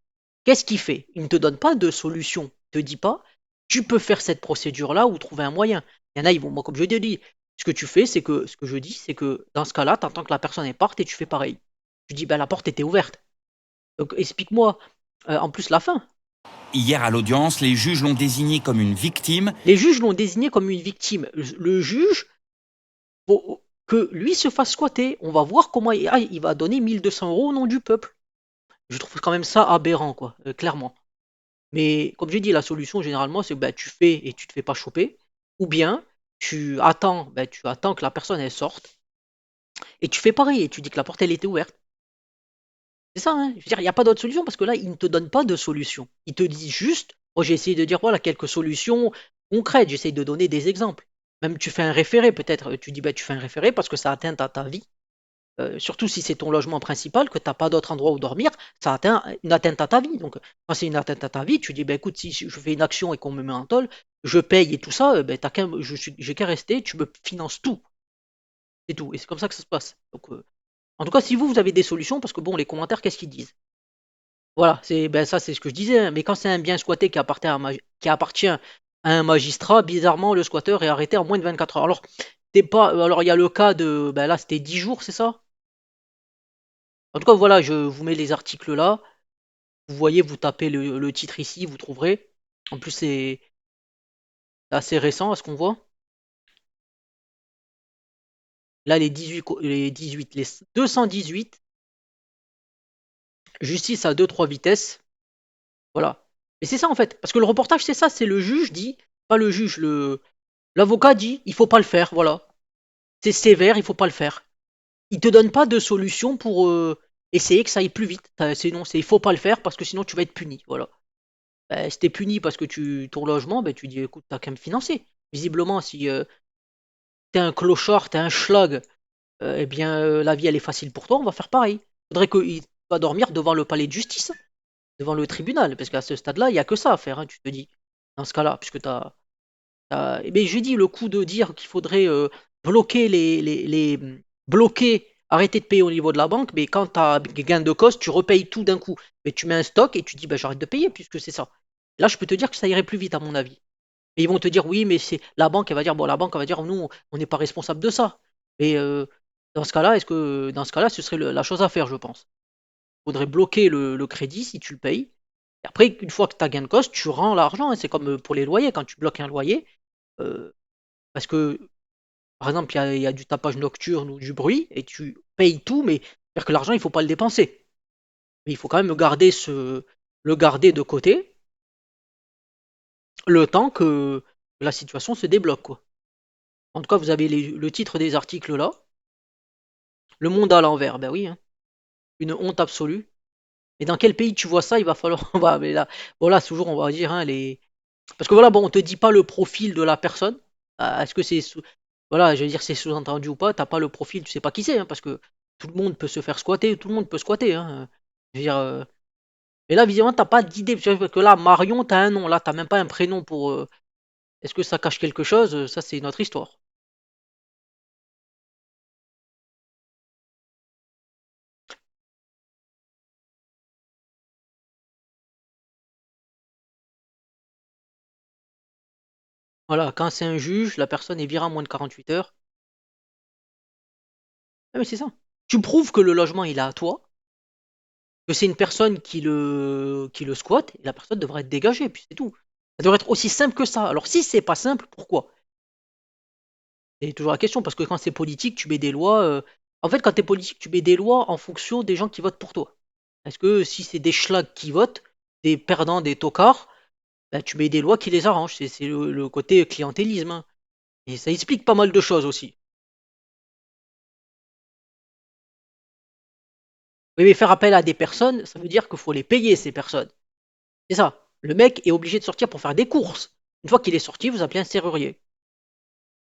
Qu'est-ce qu'il fait? Il ne te donne pas de solution. Il ne te dit pas, tu peux faire cette procédure-là ou trouver un moyen. Il y en a, ils vont, moi, comme je te dis, ce que tu fais, ce que je dis, c'est que dans ce cas-là, tu attends que la personne est parte et tu fais pareil. Tu dis, ben la porte était ouverte. Donc explique-moi, en plus, la fin. Hier, à l'audience, les juges l'ont désigné comme une victime. Les juges l'ont désigné comme une victime. Le juge, faut que lui se fasse squatter. On va voir comment il va donner 1200 euros au nom du peuple. Je trouve quand même ça aberrant, quoi, clairement. Mais comme j'ai dit, la solution généralement, c'est bah, tu fais et tu te fais pas choper. Ou bien tu attends que la personne elle sorte et tu fais pareil et tu dis que la porte elle était ouverte. C'est ça, hein. Je veux dire, il n'y a pas d'autre solution parce que là, ils ne te donnent pas de solution. Ils te disent juste, moi j'ai essayé de dire voilà quelques solutions concrètes, j'essaye de donner des exemples. Même tu fais un référé peut-être, tu dis bah tu fais un référé parce que ça atteint ta vie. Surtout si c'est ton logement principal, que tu n'as pas d'autre endroit où dormir, ça atteint une atteinte à ta vie. Donc quand c'est une atteinte à ta vie, tu dis bah écoute, si je fais une action et qu'on me met en tôle, je paye et tout ça, j'ai qu'à rester, tu me finances tout. C'est tout. Et c'est comme ça que ça se passe. Donc, en tout cas, si vous avez des solutions, parce que bon, les commentaires, qu'est-ce qu'ils disent? Voilà, ça c'est ce que je disais, hein. Mais quand c'est un bien squatté qui appartient à un magistrat, bizarrement, le squatteur est arrêté en moins de 24 heures. Alors il y a le cas de, ben là c'était 10 jours, c'est ça? En tout cas, voilà, je vous mets les articles là. Vous voyez, vous tapez le titre ici, vous trouverez. En plus, c'est assez récent à ce qu'on voit. Là, les 218, justice à 2-3 vitesses. Voilà. Et c'est ça en fait. Parce que le reportage, c'est ça, c'est le juge dit, pas le juge, l'avocat dit, il faut pas le faire, voilà. C'est sévère, il faut pas le faire. Il te donne pas de solution pour essayer que ça aille plus vite. Sinon, il faut pas le faire parce que sinon tu vas être puni, voilà. Si t'es puni parce que ton logement, ben, tu dis écoute, t'as qu'à me financer. Visiblement, si t'es un clochard, t'es un schlag, eh bien la vie elle est facile pour toi, on va faire pareil. Faudrait qu'il va dormir devant le palais de justice, devant le tribunal, parce qu'à ce stade-là, il n'y a que ça à faire, hein, tu te dis, dans ce cas-là, puisque mais j'ai dit le coup de dire qu'il faudrait bloquer bloquer, arrêter de payer au niveau de la banque, mais quand tu as gain de cause, tu repayes tout d'un coup. Mais tu mets un stock et tu dis bah, j'arrête de payer puisque c'est ça. Là, je peux te dire que ça irait plus vite à mon avis. Et ils vont te dire oui, mais c'est la banque, elle va dire bon, la banque elle va dire nous, on n'est pas responsable de ça. Mais dans ce cas-là, ce serait la chose à faire, je pense. Il faudrait bloquer le crédit si tu le payes. Et après, une fois que tu as gain de cause, tu rends l'argent, hein. C'est comme pour les loyers, quand tu bloques un loyer, euh, parce que par exemple, il y a du tapage nocturne ou du bruit, et tu payes tout, mais c'est-à-dire que l'argent, il ne faut pas le dépenser. Mais il faut quand même le garder de côté, le temps que la situation se débloque, quoi. En tout cas, vous avez le titre des articles là. Le monde à l'envers, ben oui, hein. Une honte absolue. Et dans quel pays tu vois ça, il va falloir. Mais là, voilà, toujours, on va dire, hein, parce que voilà, bon, on te dit pas le profil de la personne. Est-ce que voilà, je veux dire, c'est sous-entendu ou pas, t'as pas le profil, tu sais pas qui c'est, hein, parce que tout le monde peut se faire squatter, tout le monde peut squatter, hein. Je veux dire, mais là, visiblement, t'as pas d'idée, parce que là, Marion, t'as un nom, là, t'as même pas un prénom pour. Est-ce que ça cache quelque chose? Ça, c'est une autre histoire. Voilà, quand c'est un juge, la personne est virée en moins de 48 heures. Ah, mais c'est ça. Tu prouves que le logement, il est à toi, que c'est une personne qui le squatte, et la personne devrait être dégagée, puis c'est tout. Ça devrait être aussi simple que ça. Alors si c'est pas simple, pourquoi? C'est toujours la question, parce que quand c'est politique, tu mets des lois. En fait, quand t'es politique, tu mets des lois en fonction des gens qui votent pour toi. Parce que si c'est des schlags qui votent, des perdants, des tocards, bah, tu mets des lois qui les arrangent. C'est le côté clientélisme, hein. Et ça explique pas mal de choses aussi. Oui, mais faire appel à des personnes, ça veut dire qu'il faut les payer, ces personnes. C'est ça. Le mec est obligé de sortir pour faire des courses. Une fois qu'il est sorti, vous appelez un serrurier.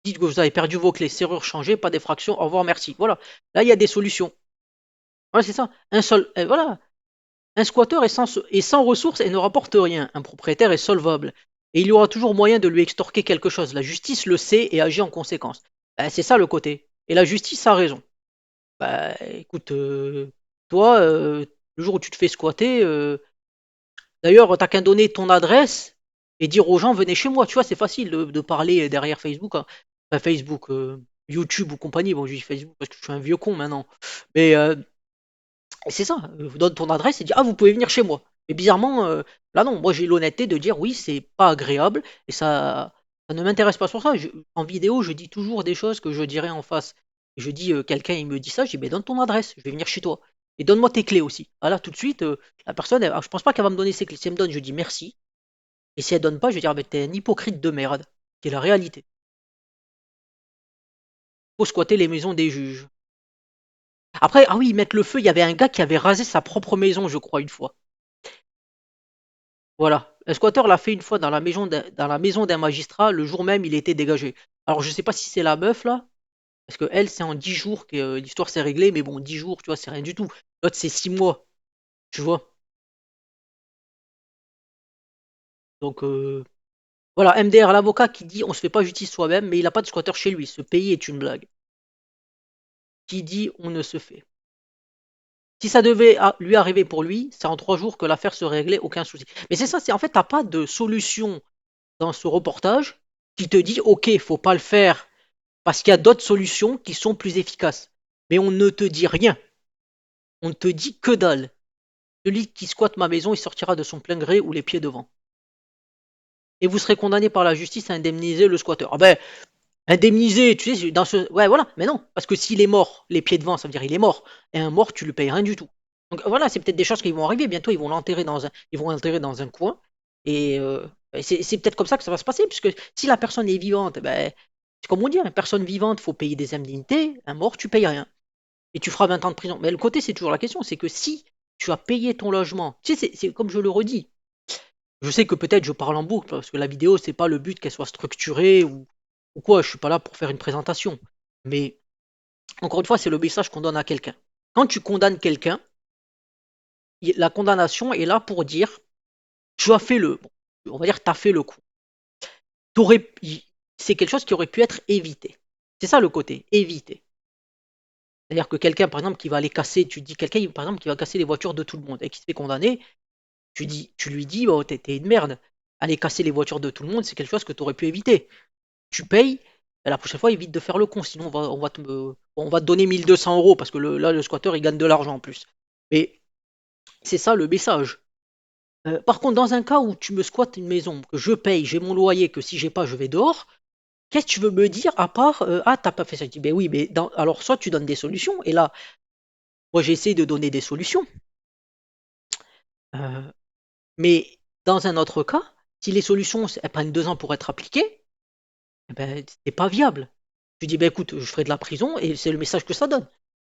Dites que vous avez perdu vos clés, serrure changée, pas d'effraction, au revoir, merci. Voilà. Là, il y a des solutions. Voilà, c'est ça. Voilà. Un squatteur est sans ressources et ne rapporte rien. Un propriétaire est solvable. Et il y aura toujours moyen de lui extorquer quelque chose. La justice le sait et agit en conséquence. Ben, c'est ça le côté. Et la justice a raison. Bah écoute, toi, le jour où tu te fais squatter, d'ailleurs, t'as qu'à donner ton adresse et dire aux gens venez chez moi. Tu vois, c'est facile de parler derrière Facebook, hein. Enfin, Facebook, YouTube ou compagnie. Bon, je dis Facebook parce que je suis un vieux con maintenant. Mais c'est ça, vous donne ton adresse et dit ah vous pouvez venir chez moi. Mais bizarrement, là non, moi j'ai l'honnêteté de dire oui, c'est pas agréable et ça ne m'intéresse pas sur ça. En vidéo, je dis toujours des choses que je dirais en face. Je dis quelqu'un il me dit ça, je dis mais donne ton adresse, je vais venir chez toi. Et donne-moi tes clés aussi. Ah là tout de suite, la personne, je pense pas qu'elle va me donner ses clés. Si elle me donne, je dis merci. Et si elle donne pas, je vais dire ah, mais t'es un hypocrite de merde, qui est la réalité. Faut squatter les maisons des juges. Après, ah oui, mettre le feu, il y avait un gars qui avait rasé sa propre maison, je crois, une fois. Voilà. Un squatter l'a fait une fois dans la maison d'un magistrat, le jour même, il était dégagé. Alors, je sais pas si c'est la meuf, là, parce que elle, c'est en 10 jours que l'histoire s'est réglée, mais bon, 10 jours, tu vois, c'est rien du tout. L'autre, c'est 6 mois, tu vois. Donc, voilà, MDR, l'avocat qui dit on se fait pas justice soi-même, mais il n'a pas de squatter chez lui. Ce pays est une blague. Qui dit on ne se fait. Si ça devait lui arriver pour lui, c'est en 3 jours que l'affaire se réglait, aucun souci. Mais c'est ça, c'est en fait, t'as pas de solution dans ce reportage qui te dit ok, faut pas le faire parce qu'il y a d'autres solutions qui sont plus efficaces. Mais on ne te dit rien. On ne te dit que dalle. Celui qui squatte ma maison, il sortira de son plein gré ou les pieds devant. Et vous serez condamné par la justice à indemniser le squatteur. Ah ben, indemniser, tu sais, dans ce. Ouais, voilà, mais non. Parce que s'il est mort, les pieds devant, ça veut dire il est mort. Et un mort, tu lui payes rien du tout. Donc voilà, c'est peut-être des choses qui vont arriver. Bientôt, ils vont l'enterrer dans un coin. Et c'est peut-être comme ça que ça va se passer. Puisque si la personne est vivante, ben, c'est comme on dit, une personne vivante, faut payer des indemnités. Un mort, tu payes rien. Et tu feras 20 ans de prison. Mais le côté, c'est toujours la question, c'est que si tu as payé ton logement, tu sais, c'est comme je le redis. Je sais que peut-être je parle en boucle, parce que la vidéo, c'est pas le but qu'elle soit structurée ou quoi, je suis pas là pour faire une présentation. Mais encore une fois, c'est le message qu'on donne à quelqu'un. Quand tu condamnes quelqu'un, la condamnation est là pour dire tu as fait le. Bon, on va dire tu as fait le coup. C'est quelque chose qui aurait pu être évité. C'est ça le côté, éviter. C'est-à-dire que quelqu'un, par exemple, qui va aller casser, tu dis quelqu'un, par exemple, qui va casser les voitures de tout le monde et qui se fait condamner, tu lui dis, oh, t'es une merde. Aller casser les voitures de tout le monde, c'est quelque chose que tu aurais pu éviter. Tu payes, et la prochaine fois, évite de faire le con, sinon on va te donner 1200 € parce que là, le squatteur, il gagne de l'argent en plus. Mais c'est ça le message. Par contre, dans un cas où tu me squattes une maison, que je paye, j'ai mon loyer, que si j'ai pas, je vais dehors, qu'est-ce que tu veux me dire à part ah, t'as pas fait ça? Je dis, ben oui, mais alors soit tu donnes des solutions, et là, moi j'ai essayé de donner des solutions. Euh, Mais dans un autre cas, si les solutions elles prennent 2 ans pour être appliquées, eh ben, c'est pas viable. Tu dis, ben écoute, je ferai de la prison et c'est le message que ça donne.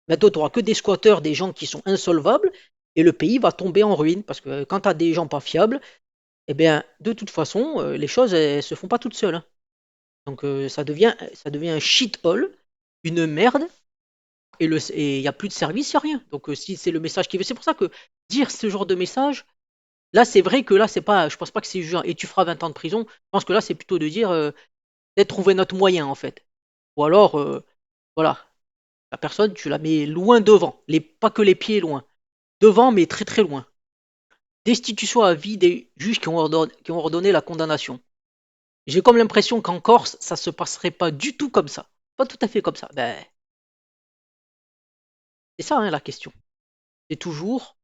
Maintenant, tu n'auras que des squatteurs, des gens qui sont insolvables et le pays va tomber en ruine parce que quand tu as des gens pas fiables, eh bien, de toute façon, les choses elles se font pas toutes seules, hein. Donc ça devient un shit-hole, une merde et il n'y a plus de service, il n'y a rien. Donc si c'est le message qui veut, c'est pour ça que dire ce genre de message, là, c'est vrai que là, c'est pas, je pense pas que c'est jugeant. Et tu feras 20 ans de prison. Je pense que là, c'est plutôt de dire, peut-être trouver notre moyen, en fait. Ou alors, voilà, la personne, tu la mets loin devant. Pas que les pieds loin. Devant, mais très très loin. Destitution à vie des juges qui ont ordonné la condamnation. J'ai comme l'impression qu'en Corse, ça se passerait pas du tout comme ça. Pas tout à fait comme ça. Ben, c'est ça, hein, la question. C'est toujours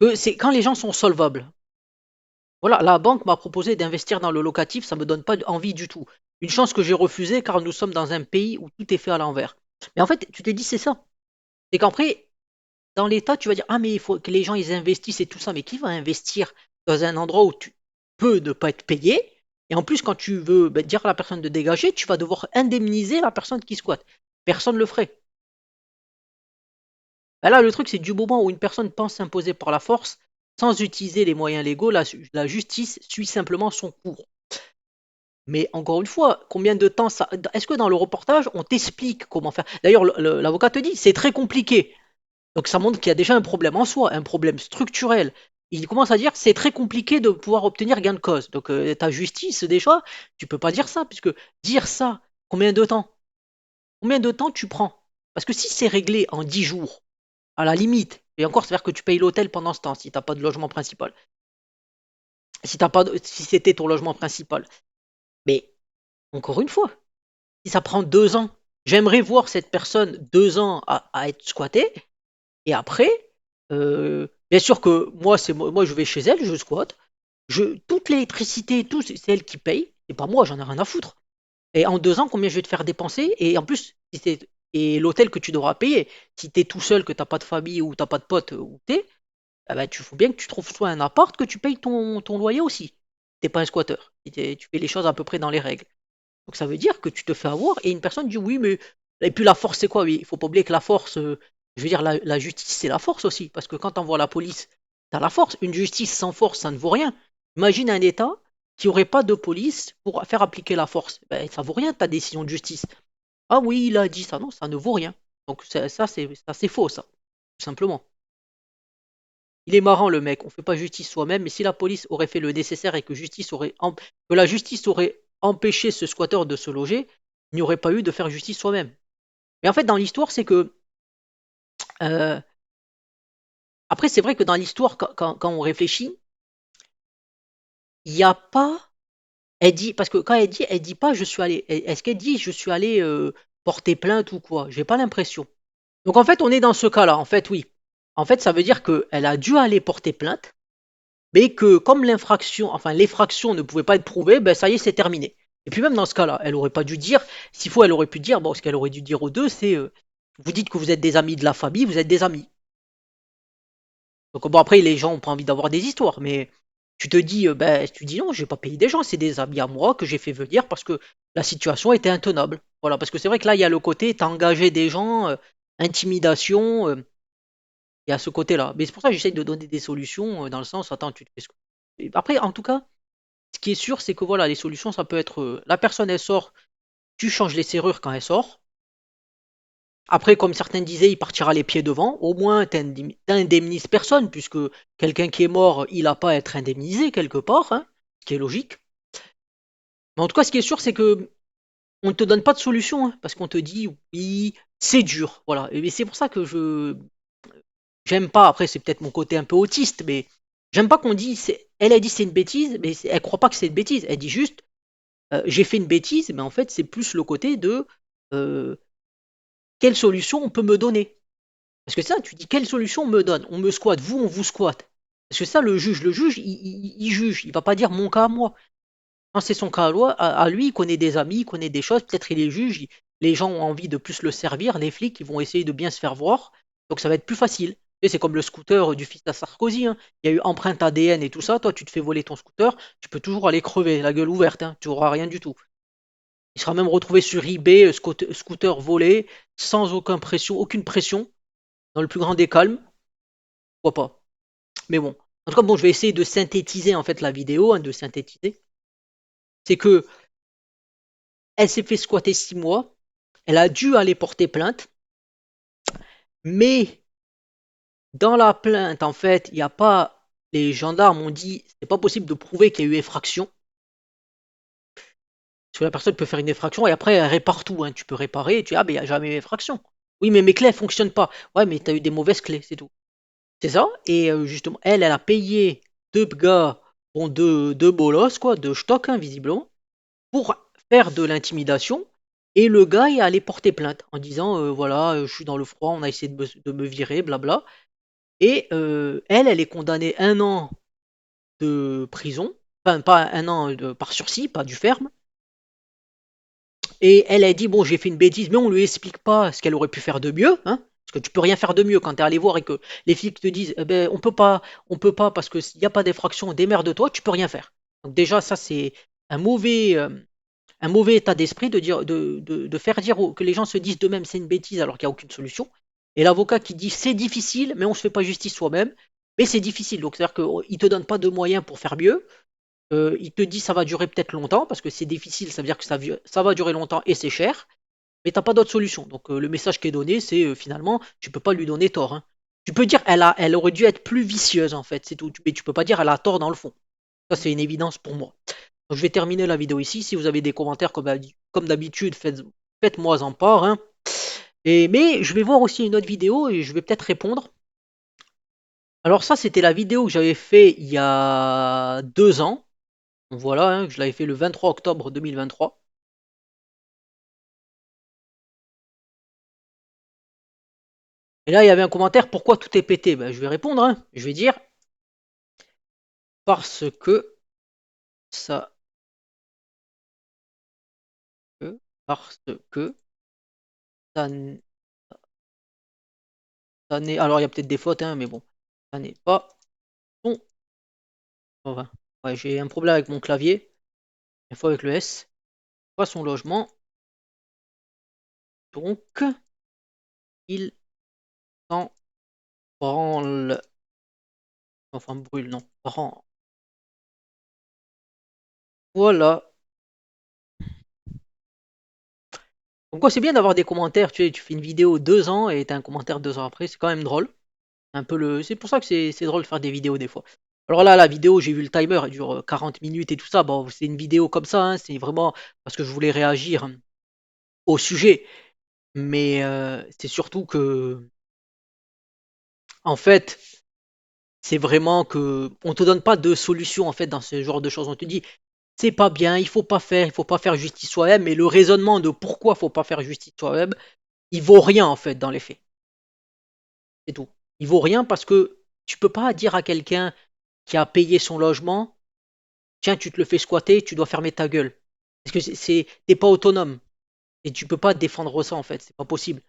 que c'est quand les gens sont solvables. Voilà, la banque m'a proposé d'investir dans le locatif, ça me donne pas envie du tout. Une chance que j'ai refusée car nous sommes dans un pays où tout est fait à l'envers. Mais en fait, tu te dis c'est ça. C'est qu'après, dans l'État, tu vas dire ah mais il faut que les gens ils investissent et tout ça. Mais qui va investir dans un endroit où tu peux ne pas être payé? Et en plus, quand tu veux dire à la personne de dégager, tu vas devoir indemniser la personne qui squatte. Personne ne le ferait. Ben là, le truc, c'est du moment où une personne pense s'imposer par la force, sans utiliser les moyens légaux, la justice suit simplement son cours. Mais encore une fois, combien de temps ça... Est-ce que dans le reportage, on t'explique comment faire? D'ailleurs, l'avocat te dit, c'est très compliqué. Donc ça montre qu'il y a déjà un problème en soi, un problème structurel. Il commence à dire, c'est très compliqué de pouvoir obtenir gain de cause. Donc ta justice, déjà, tu peux pas dire ça, puisque dire ça, combien de temps? Combien de temps tu prends? Parce que si c'est réglé en 10 jours, à la limite, et encore, c'est-à-dire que tu payes l'hôtel pendant ce temps, si t'as pas de logement principal. Si t'as pas si c'était ton logement principal. Mais encore une fois, si ça prend 2 ans, j'aimerais voir cette personne 2 ans à être squattée, et après, bien sûr que moi, moi, je vais chez elle, je squatte, toute l'électricité, tout, c'est elle qui paye, c'est pas moi, j'en ai rien à foutre. Et en 2 ans, combien je vais te faire dépenser? Et en plus, et l'hôtel que tu devras payer, si tu es tout seul, que t'as pas de famille ou t'as pas de potes où t'es, ah bah, tu faut bien que tu trouves soit un appart que tu payes ton loyer aussi. T'es pas un squatteur. Tu fais les choses à peu près dans les règles. Donc ça veut dire que tu te fais avoir et une personne dit oui, mais. Et puis la force, c'est quoi? Oui, il faut pas oublier que la force, je veux dire, la justice, c'est la force aussi. Parce que quand t'envoies la police, t'as la force. Une justice sans force, ça ne vaut rien. Imagine un État qui aurait pas de police pour faire appliquer la force. Ben, ça vaut rien ta décision de justice. Ah oui, il a dit ça. Non, ça ne vaut rien. Donc ça, c'est faux, ça. Tout simplement. Il est marrant le mec, on fait pas justice soi-même, mais si la police aurait fait le nécessaire et que la justice aurait empêché ce squatteur de se loger, il n'y aurait pas eu de faire justice soi-même. Mais en fait, dans l'histoire, c'est que euh, après, c'est vrai que dans l'histoire, quand on réfléchit, il n'y a pas. Elle dit parce que quand elle dit pas je suis allé. Est-ce qu'elle dit je suis allé porter plainte ou quoi? J'ai pas l'impression. Donc en fait, on est dans ce cas-là. En fait, oui. En fait, ça veut dire qu'elle a dû aller porter plainte, mais que comme l'effraction ne pouvait pas être prouvée, ben ça y est, c'est terminé. Et puis même dans ce cas-là, elle aurait pas dû dire, s'il faut, elle aurait pu dire, bon, ce qu'elle aurait dû dire aux deux, c'est, vous dites que vous êtes des amis de la famille, vous êtes des amis. Donc bon, après, les gens ont pas envie d'avoir des histoires, mais tu te dis, ben, tu dis non, j'ai pas payé des gens, c'est des amis à moi que j'ai fait venir parce que la situation était intenable. Voilà, parce que c'est vrai que là, il y a le côté, t'as engagé des gens, intimidation, il y a ce côté-là. Mais c'est pour ça que j'essaye de donner des solutions dans le sens, attends, tu te fais ce que... Après, en tout cas, ce qui est sûr, c'est que voilà, les solutions, ça peut être la personne elle sort, tu changes les serrures quand elle sort. Après, comme certains disaient, il partira les pieds devant. Au moins, t'indemnises personne, puisque quelqu'un qui est mort, il n'a pas à être indemnisé quelque part, hein, ce qui est logique. Mais en tout cas, ce qui est sûr, c'est que on ne te donne pas de solution, hein, parce qu'on te dit oui, c'est dur. Voilà. Et c'est pour ça que j'aime pas. Après, c'est peut-être mon côté un peu autiste, mais j'aime pas qu'on dise. Elle a dit c'est une bêtise, mais elle croit pas que c'est une bêtise. Elle dit juste j'ai fait une bêtise, mais en fait, c'est plus le côté de euh, quelle solution on peut me donner. Parce que ça, tu dis quelle solution on me donne? On me squatte, vous, on vous squatte. Parce que ça, le juge, il juge, il va pas dire mon cas à moi. Quand c'est son cas à lui, il connaît des amis, il connaît des choses, peut-être il est juge, les gens ont envie de plus le servir, les flics, ils vont essayer de bien se faire voir, donc ça va être plus facile. Et c'est comme le scooter du fils à Sarkozy, hein. Il y a eu empreinte ADN et tout ça, toi tu te fais voler ton scooter, tu peux toujours aller crever, la gueule ouverte, hein, tu n'auras rien du tout. Il sera même retrouvé sur eBay, scooter volé, sans aucune pression, dans le plus grand des calmes. Pourquoi pas? Mais bon. En tout cas, bon, je vais essayer de synthétiser en fait la vidéo, hein, de synthétiser. C'est que elle s'est fait squatter 6 mois, elle a dû aller porter plainte, mais dans la plainte, en fait, il n'y a pas. Les gendarmes ont dit c'est pas possible de prouver qu'il y a eu effraction. Parce que la personne peut faire une effraction et après elle répare tout, hein. Tu peux réparer et tu dis ah ben il n'y a jamais eu effraction. Oui, mais mes clés elles fonctionnent pas. Ouais, mais tu as eu des mauvaises clés, c'est tout. C'est ça. Et justement, elle a payé deux gars bon, deux bolosses, quoi, deux stocks, hein, visiblement, pour faire de l'intimidation. Et le gars est allé porter plainte en disant voilà, je suis dans le froid, on a essayé de me virer, blabla. Et elle est condamnée 1 an de prison, enfin pas 1 an par sursis, pas du ferme. Et elle a dit bon, j'ai fait une bêtise, mais on lui explique pas ce qu'elle aurait pu faire de mieux, hein, parce que tu peux rien faire de mieux quand t'es allé voir et que les flics te disent eh ben on peut pas parce que s'il n'y a pas d'infraction, démerde-toi, tu peux rien faire. Donc déjà ça c'est un mauvais état d'esprit de dire de faire dire que les gens se disent d'eux-mêmes c'est une bêtise alors qu'il n'y a aucune solution. Et l'avocat qui dit c'est difficile, mais on se fait pas justice soi-même, mais c'est difficile. Donc c'est-à-dire qu'il te donne pas de moyens pour faire mieux. Il te dit ça va durer peut-être longtemps parce que c'est difficile, ça veut dire que ça va durer longtemps et c'est cher, mais t'as pas d'autre solution. Donc le message qui est donné, c'est finalement tu peux pas lui donner tort, hein. Tu peux dire elle aurait dû être plus vicieuse en fait, c'est tout. Mais tu peux pas dire elle a tort dans le fond. Ça c'est une évidence pour moi. Donc, je vais terminer la vidéo ici. Si vous avez des commentaires comme d'habitude, faites-moi en part, hein. Mais je vais voir aussi une autre vidéo et je vais peut-être répondre. Alors ça, c'était la vidéo que j'avais fait il y a 2 ans. Donc voilà, hein, je l'avais fait le 23 octobre 2023. Et là, il y avait un commentaire, pourquoi tout est pété? Ben, je vais répondre, hein. Je vais dire, parce que ça... Parce que ça, ça n'est... Alors, il y a peut-être des fautes, hein, mais bon, ça n'est pas son... Enfin, ouais, j'ai un problème avec mon clavier, une fois avec le S. Pas son logement. Donc, il s'en branle. Enfin, brûle, non. Branle. Voilà. Donc, quoi, c'est bien d'avoir des commentaires. Tu sais, tu fais une vidéo 2 ans et t'as un commentaire 2 ans après. C'est quand même drôle. C'est pour ça que c'est drôle de faire des vidéos des fois. Alors là, la vidéo, j'ai vu le timer, elle dure 40 minutes et tout ça. Bon, c'est une vidéo comme ça, hein, c'est vraiment parce que je voulais réagir au sujet. Mais c'est surtout que, en fait, c'est vraiment que on te donne pas de solution en fait dans ce genre de choses. On te dit c'est pas bien, il faut pas faire justice soi-même. Mais le raisonnement de pourquoi faut pas faire justice soi-même, il vaut rien en fait dans les faits. C'est tout. Il vaut rien parce que tu peux pas dire à quelqu'un qui a payé son logement, tiens, tu te le fais squatter, tu dois fermer ta gueule. Parce que t'es pas autonome et tu peux pas défendre ça en fait, c'est pas possible.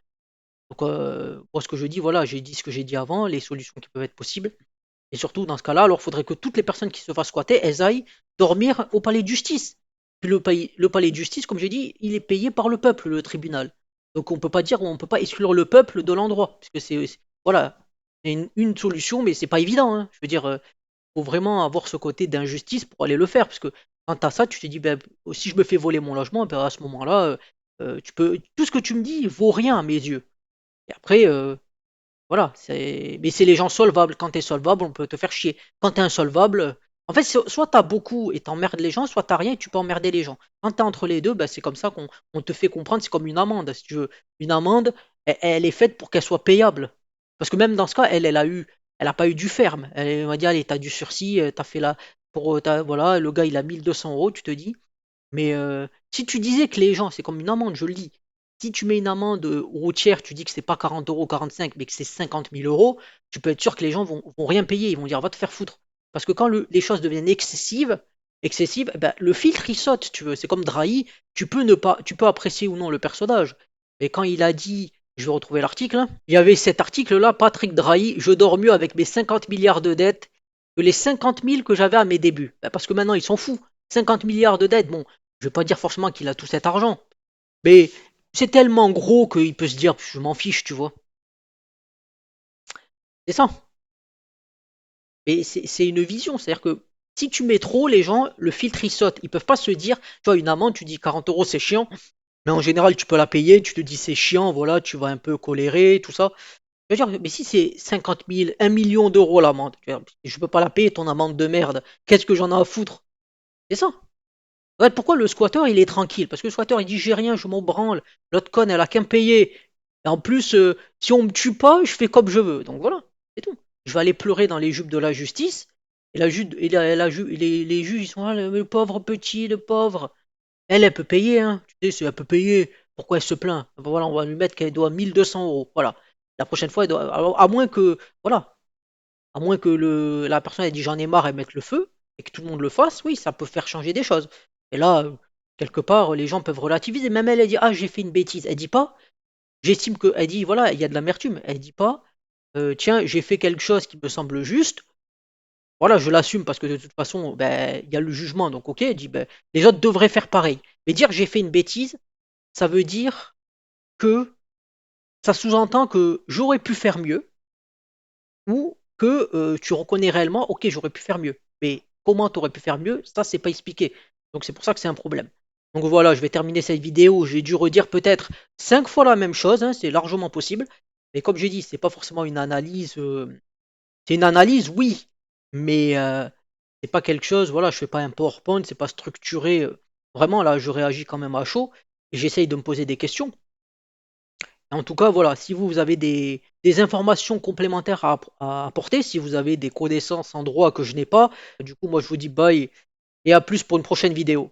Donc moi ce que je dis, voilà, j'ai dit ce que j'ai dit avant, les solutions qui peuvent être possibles. Et surtout, dans ce cas-là, alors il faudrait que toutes les personnes qui se fassent squatter, elles aillent dormir au palais de justice. Puis le palais de justice, comme j'ai dit, il est payé par le peuple, le tribunal. Donc on peut pas dire, on peut pas exclure le peuple de l'endroit. Parce que voilà, c'est une solution, mais c'est pas évident, hein. Je veux dire, faut vraiment avoir ce côté d'injustice pour aller le faire. Parce que quand t'as ça, tu te dis, ben, si je me fais voler mon logement, ben, à ce moment-là, tout ce que tu me dis vaut rien à mes yeux. Et après, voilà, mais c'est les gens solvables. Quand t'es solvable, on peut te faire chier. Quand t'es insolvable, en fait, soit t'as beaucoup et t'emmerdes les gens, soit t'as rien et tu peux emmerder les gens. Quand t'es entre les deux, bah, c'est comme ça qu'on te fait comprendre. C'est comme une amende, si tu veux. Une amende, elle est faite pour qu'elle soit payable. Parce que même dans ce cas, elle a pas eu du ferme. Elle m'a dit, allez, t'as du sursis, t'as fait là, voilà, le gars, il a 1 200 euros, tu te dis. Mais si tu disais que les gens, c'est comme une amende, je le dis. Si tu mets une amende routière, tu dis que c'est pas 40 euros, 45, mais que c'est 50 000 euros, tu peux être sûr que les gens vont rien payer. Ils vont dire va te faire foutre. Parce que quand les choses deviennent excessives, eh ben, le filtre il saute, tu veux. C'est comme Drahi, tu peux apprécier ou non le personnage. Et quand il a dit, je vais retrouver l'article, hein, il y avait cet article-là, Patrick Drahi, je dors mieux avec mes 50 milliards de dettes que les 50 000 que j'avais à mes débuts. Ben, parce que maintenant, ils sont fous. 50 milliards de dettes, bon, je vais pas dire forcément qu'il a tout cet argent, mais c'est tellement gros qu'il peut se dire je m'en fiche, tu vois. C'est ça. Mais c'est une vision, c'est-à-dire que si tu mets trop, les gens, le filtre il saute. Ils peuvent pas se dire, tu vois, une amende, tu dis 40 euros c'est chiant, mais en général tu peux la payer, tu te dis c'est chiant, voilà, tu vas un peu colérer, tout ça. Je veux dire, mais si c'est 50 000, 1 million d'euros l'amende, je peux pas la payer ton amende de merde, qu'est-ce que j'en ai à foutre? C'est ça. Ouais, pourquoi le squatter il est tranquille? Parce que le squatter il dit j'ai rien, je m'en branle. L'autre conne elle a qu'à me payer. Et en plus, si on me tue pas, je fais comme je veux. Donc voilà, c'est tout. Je vais aller pleurer dans les jupes de la justice. Et les juges, ils sont là, le pauvre petit, le pauvre. Elle peut payer, hein. Tu sais, si elle peut payer, pourquoi elle se plaint? Ben voilà, on va lui mettre qu'elle doit 1 200 euros. Voilà. La prochaine fois, elle doit. Alors, à moins que. Voilà. À moins que la personne ait dit j'en ai marre et mette le feu, et que tout le monde le fasse, oui, ça peut faire changer des choses. Et là, quelque part, les gens peuvent relativiser. Même elle dit ah, j'ai fait une bêtise. Elle dit pas, j'estime que. Elle dit voilà, il y a de l'amertume. Elle dit pas, tiens, j'ai fait quelque chose qui me semble juste. Voilà, je l'assume parce que de toute façon, ben, il y a le jugement, donc ok, elle dit ben, les autres devraient faire pareil. Mais dire j'ai fait une bêtise, ça veut dire que ça sous-entend que j'aurais pu faire mieux ou que tu reconnais réellement, ok, j'aurais pu faire mieux. Mais comment tu aurais pu faire mieux, ça, c'est pas expliqué. Donc c'est pour ça que c'est un problème. Donc voilà, je vais terminer cette vidéo. J'ai dû redire peut-être 5 fois la même chose, hein, c'est largement possible. Mais comme j'ai dit, c'est pas forcément une analyse. C'est une analyse, oui, mais c'est pas quelque chose. Voilà, je fais pas un PowerPoint, c'est pas structuré. Vraiment, là, je réagis quand même à chaud et j'essaye de me poser des questions. En tout cas, voilà, si vous avez des informations complémentaires à apporter, si vous avez des connaissances en droit que je n'ai pas, du coup, moi, je vous dis bye et à plus pour une prochaine vidéo.